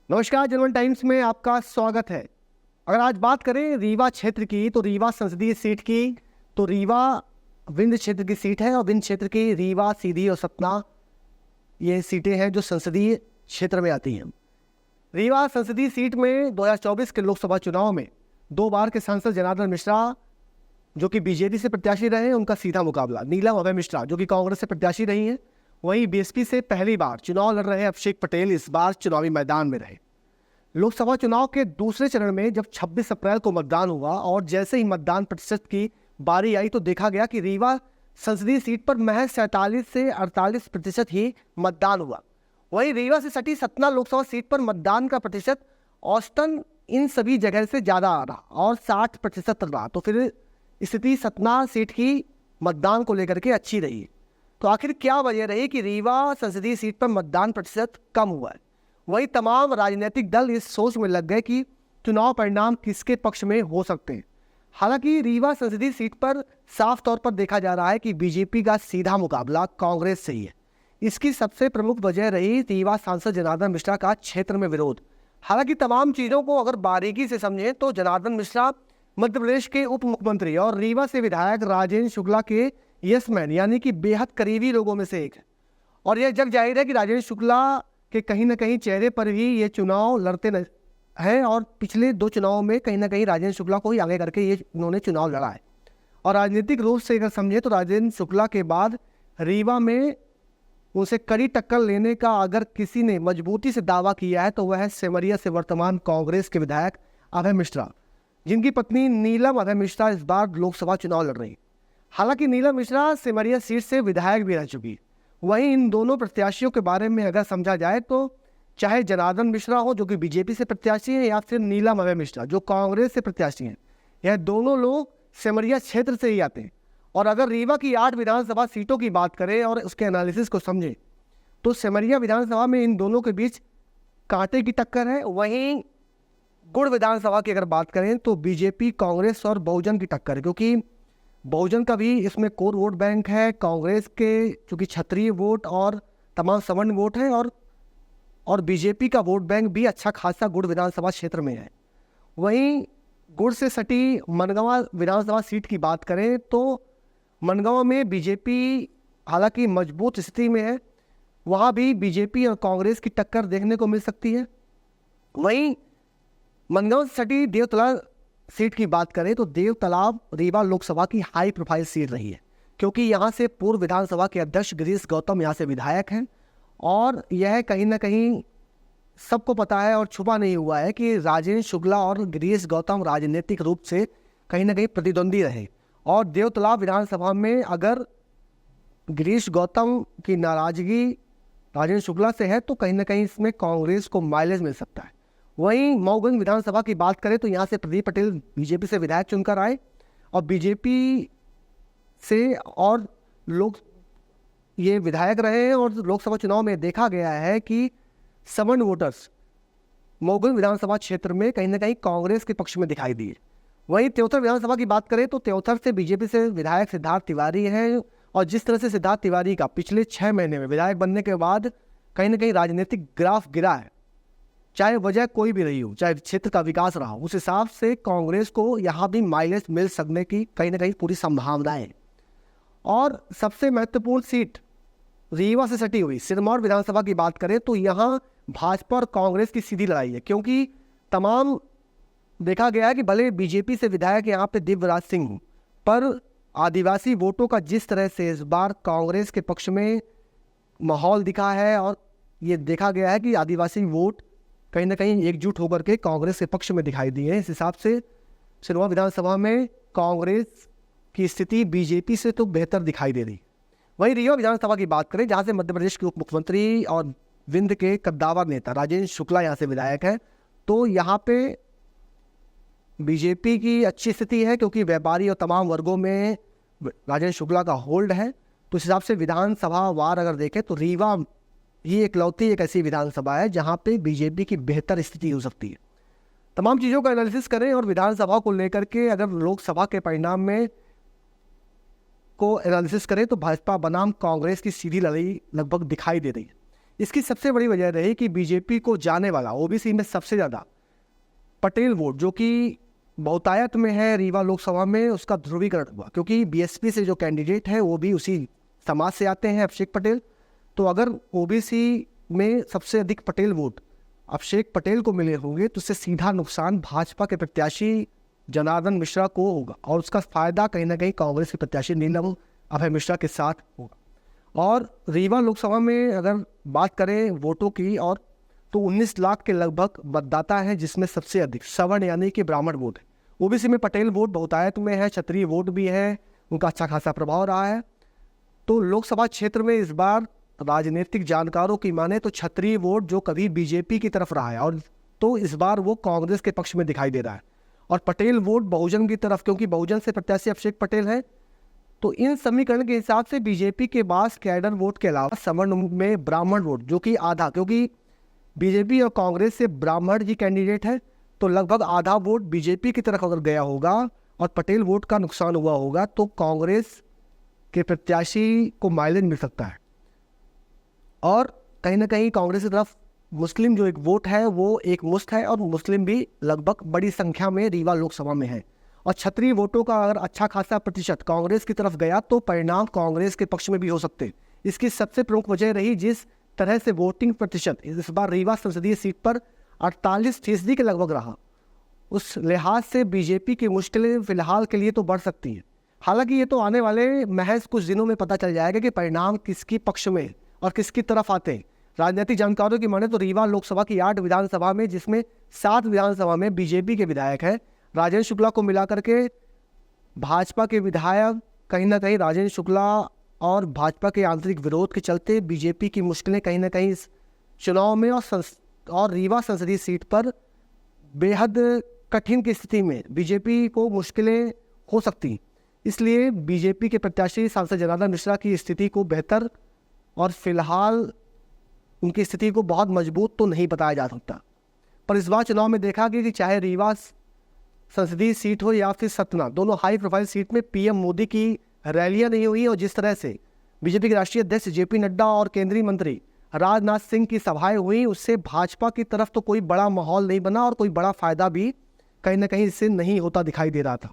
नमस्कार, general times में आपका स्वागत है। अगर आज बात करें रीवा क्षेत्र की तो रीवा संसदीय सीट की, तो रीवा विंध्य क्षेत्र की सीट है और विंध्य क्षेत्र की रीवा, सीधी और सतना ये सीटें हैं जो संसदीय क्षेत्र में आती हैं। रीवा संसदीय सीट में 2024 के लोकसभा चुनाव में 2 बार के सांसद जनार्दन मिश्रा जो कि बीजेपी से प्रत्याशी रहे हैं, उनका सीधा मुकाबला नीलम अभय मिश्रा जो कि कांग्रेस से प्रत्याशी रही हैं। वहीं बीएसपी से पहली बार चुनाव लड़ रहे अभिषेक पटेल इस बार चुनावी मैदान में रहे। लोकसभा चुनाव के दूसरे चरण में जब 26 अप्रैल को मतदान हुआ और जैसे ही मतदान प्रतिशत की बारी आई तो देखा गया कि रीवा संसदीय सीट पर महज 47 से 48% ही मतदान हुआ। वहीं रीवा से सटी सतना लोकसभा सीट पर मतदान का प्रतिशत औसतन इन सभी जगह से ज़्यादा आ रहा और 60% तक रहा। तो फिर स्थिति सतना सीट की मतदान को लेकर के अच्छी रही। तो आखिर क्या वजह रही कि रीवा संसदीय सीट पर मतदान प्रतिशत कम हुआ है? वही तमाम राजनीतिक दल इस सोच में लग गए कि चुनाव परिणाम किसके पक्ष में हो सकते हैं। हालांकि रीवा संसदीय सीट पर साफ तौर पर देखा जा रहा है कि बीजेपी का सीधा मुकाबला कांग्रेस से ही है। इसकी सबसे प्रमुख वजह रही रीवा सांसद जनार्दन मिश्रा का क्षेत्र में विरोध। हालांकि तमाम चीज़ों को अगर बारीकी से समझें तो जनार्दन मिश्रा मध्य प्रदेश के उप मुख्यमंत्री और रीवा से विधायक राजेंद्र शुक्ला के यस मैन यानी कि बेहद करीबी लोगों में से एक है। और यह जग जाहिर है कि राजेंद्र शुक्ला के कहीं ना कहीं चेहरे पर ही ये चुनाव लड़ते हैं और पिछले 2 चुनावों में कहीं ना कहीं राजेंद्र शुक्ला को ही आगे करके ये उन्होंने चुनाव लड़ा है। और राजनीतिक रूप से अगर समझे तो राजेंद्र शुक्ला के बाद रीवा में उनसे कड़ी टक्कर लेने का अगर किसी ने मजबूती से दावा किया है तो वह है सेमरिया से वर्तमान कांग्रेस के विधायक अभय मिश्रा, जिनकी पत्नी नीलम अभय मिश्रा इस बार लोकसभा चुनाव लड़ रही। हालांकि नीलम मिश्रा सेमरिया सीट से विधायक भी रह चुकी। वहीं इन दोनों प्रत्याशियों के बारे में अगर समझा जाए तो चाहे जनार्दन मिश्रा हो जो कि बीजेपी से प्रत्याशी हैं या फिर नीलम अभय मिश्रा जो कांग्रेस से प्रत्याशी हैं, यह दोनों लोग सेमरिया क्षेत्र से ही आते हैं। और अगर रीवा की 8 विधानसभा सीटों की बात करें और उसके एनालिसिस को समझें तो सेमरिया विधानसभा में इन दोनों के बीच कांटे की टक्कर है। वहीं गुड़ विधानसभा की अगर बात करें तो बीजेपी, कांग्रेस और बहुजन की टक्कर है, क्योंकि बहुजन का भी इसमें कोर वोट बैंक है, कांग्रेस के चूँकि क्षत्रिय वोट और तमाम सवर्ण वोट है और बीजेपी का वोट बैंक भी अच्छा खासा गुड़ विधानसभा क्षेत्र में है। वहीं गुड़ से सटी मनगांव विधानसभा सीट की बात करें तो मनगांव में बीजेपी हालांकि मजबूत स्थिति में है, वहाँ भी बीजेपी और कांग्रेस की टक्कर देखने को मिल सकती है। वहीं मनगांव से सटी देवतला सीट की बात करें तो देवतालाब रीवा लोकसभा की हाई प्रोफाइल सीट रही है, क्योंकि यहाँ से पूर्व विधानसभा के अध्यक्ष गिरीश गौतम यहाँ से विधायक हैं। और यह कहीं ना कहीं सबको पता है और छुपा नहीं हुआ है कि राजेंद्र शुक्ला और गिरीश गौतम राजनीतिक रूप से कहीं ना कहीं प्रतिद्वंदी रहे। और देवतालाब विधानसभा में अगर गिरीश गौतम की नाराजगी राजेंद्र शुक्ला से है तो कहीं ना कहीं इसमें कांग्रेस को माइलेज मिल सकता है। वहीं मऊगंज विधानसभा की बात करें तो यहाँ से प्रदीप पटेल बीजेपी से विधायक चुनकर आए और बीजेपी से और लोग ये विधायक रहे हैं। और लोकसभा चुनाव में देखा गया है कि सवर्ण वोटर्स मऊगंज विधानसभा क्षेत्र में कहीं ना कहीं कांग्रेस के पक्ष में दिखाई दिए। वहीं त्योथर विधानसभा की बात करें तो त्योथर से बीजेपी से विधायक सिद्धार्थ तिवारी हैं और जिस तरह से सिद्धार्थ तिवारी का पिछले 6 महीने में विधायक बनने के बाद कहीं ना कहीं राजनीतिक ग्राफ गिरा है, चाहे वजह कोई भी रही हो, चाहे क्षेत्र का विकास रहा हो, उस हिसाब से कांग्रेस को यहाँ भी माइलेज मिल सकने की कहीं ना कहीं पूरी संभावनाएं। और सबसे महत्वपूर्ण सीट रीवा से सटी हुई सिरमौर विधानसभा की बात करें तो यहाँ भाजपा और कांग्रेस की सीधी लड़ाई है, क्योंकि तमाम देखा गया है कि भले बीजेपी से विधायक यहाँ पे दिव्यराज सिंह हूँ, पर आदिवासी वोटों का जिस तरह से इस बार कांग्रेस के पक्ष में माहौल दिखा है और ये देखा गया है कि आदिवासी वोट कहीं ना कहीं एकजुट होकर के कांग्रेस के पक्ष में दिखाई दी है। इस हिसाब से सिरमौर विधानसभा में कांग्रेस की स्थिति बीजेपी से तो बेहतर दिखाई दे रही। वहीं रीवा विधानसभा की बात करें जहां से मध्य प्रदेश के उप मुख्यमंत्री और विंध्य के कद्दावर नेता राजेंद्र शुक्ला यहां से विधायक है, तो यहाँ पे बीजेपी की अच्छी स्थिति है क्योंकि व्यापारी और तमाम वर्गों में राजेंद्र शुक्ला का होल्ड है। तो इस हिसाब से विधानसभा वार अगर देखें तो रीवा ये इकलौती एक ऐसी विधानसभा है जहाँ पे बीजेपी की बेहतर स्थिति हो सकती है। तमाम चीज़ों का एनालिसिस करें और विधानसभा को लेकर के अगर लोकसभा के परिणाम में को एनालिसिस करें तो भाजपा बनाम कांग्रेस की सीधी लड़ाई लगभग दिखाई दे रही है। इसकी सबसे बड़ी वजह रही कि बीजेपी को जाने वाला ओबीसी में सबसे ज़्यादा पटेल वोट, जो कि बहुतायत में है रीवा लोकसभा में, उसका ध्रुवीकरण हुआ, क्योंकि बीएसपी से जो कैंडिडेट है वो भी उसी समाज से आते हैं, अभिषेक पटेल। तो अगर ओबीसी में सबसे अधिक पटेल वोट अभिषेक पटेल को मिले होंगे तो उससे सीधा नुकसान भाजपा के प्रत्याशी जनार्दन मिश्रा को होगा, और उसका फायदा कहीं ना कहीं कांग्रेस के प्रत्याशी नीलम अभय मिश्रा के साथ होगा। और रीवा लोकसभा में अगर बात करें वोटों की, और तो 19 लाख के लगभग मतदाता हैं, जिसमें सबसे अधिक सवर्ण यानी कि ब्राह्मण वोट है। ओबीसी में पटेल वोट बहुतायत में है, क्षत्रिय वोट भी है, उनका अच्छा खासा प्रभाव रहा है। तो लोकसभा क्षेत्र में इस बार राजनीतिक जानकारों की माने तो क्षत्रिय वोट जो कभी बीजेपी की तरफ रहा है, और तो इस बार वो कांग्रेस के पक्ष में दिखाई दे रहा है, और पटेल वोट बहुजन की तरफ, क्योंकि बहुजन से प्रत्याशी अभिषेक पटेल है। तो इन समीकरण के हिसाब से बीजेपी के पास कैडर वोट के अलावा सवर्ण में ब्राह्मण वोट जो कि आधा, क्योंकि बीजेपी और कांग्रेस से ब्राह्मण ही कैंडिडेट है, तो लगभग आधा वोट बीजेपी की तरफ अगर गया होगा और पटेल वोट का नुकसान हुआ होगा तो कांग्रेस के प्रत्याशी को माइलेज मिल सकता है। और कहीं ना कहीं कांग्रेस की तरफ मुस्लिम जो एक वोट है वो एक मुश्त है, और मुस्लिम भी लगभग बड़ी संख्या में रीवा लोकसभा में है। और क्षत्रिय वोटों का अगर अच्छा खासा प्रतिशत कांग्रेस की तरफ गया तो परिणाम कांग्रेस के पक्ष में भी हो सकते। इसकी सबसे प्रमुख वजह रही जिस तरह से वोटिंग प्रतिशत इस बार रीवा संसदीय सीट पर 48% के लगभग रहा, उस लिहाज से बीजेपी की मुश्किलें फिलहाल के लिए तो बढ़ सकती हैं। हालांकि ये तो आने वाले महज कुछ दिनों में पता चल जाएगा कि परिणाम किसकी पक्ष में और किसकी तरफ आते हैं। राजनीतिक जानकारों की माने तो रीवा लोकसभा की 8 विधानसभा में, जिसमें 7 विधानसभा में बीजेपी के विधायक हैं, राजेंद्र शुक्ला को मिलाकर के भाजपा के विधायक कहीं ना कहीं राजेंद्र शुक्ला और भाजपा के आंतरिक विरोध के चलते बीजेपी की मुश्किलें कहीं ना कहीं इस चुनाव में और रीवा संसदीय सीट पर बेहद कठिन की स्थिति में बीजेपी को मुश्किलें हो सकती। इसलिए बीजेपी के प्रत्याशी सांसद जनार्दन मिश्रा की स्थिति को बेहतर और फिलहाल उनकी स्थिति को बहुत मजबूत तो नहीं बताया जा सकता। पर इस बार चुनाव में देखा गया कि चाहे रीवा संसदीय सीट हो या फिर सतना, दोनों हाई प्रोफाइल सीट में पीएम मोदी की रैलियां नहीं हुई, और जिस तरह से बीजेपी के राष्ट्रीय अध्यक्ष जेपी नड्डा और केंद्रीय मंत्री राजनाथ सिंह की सभाएं हुई, उससे भाजपा की तरफ तो कोई बड़ा माहौल नहीं बना और कोई बड़ा फायदा भी कहीं ना कहीं इससे नहीं होता दिखाई दे रहा था।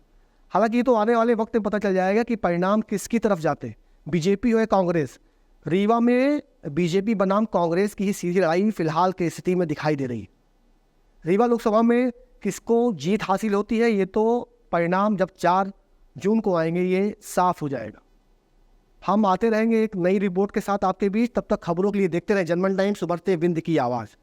हालांकि ये तो आने वाले वक्त में पता चल जाएगा कि परिणाम किसकी तरफ जाते, बीजेपी हो या कांग्रेस। रीवा में बीजेपी बनाम कांग्रेस की ही सीधी लड़ाई फिलहाल की स्थिति में दिखाई दे रही है। रीवा लोकसभा में किसको जीत हासिल होती है ये तो परिणाम जब 4 जून को आएंगे ये साफ हो जाएगा। हम आते रहेंगे एक नई रिपोर्ट के साथ आपके बीच। तब तक खबरों के लिए देखते रहे जनमन टाइम्स, उभरते विंध्य की आवाज़।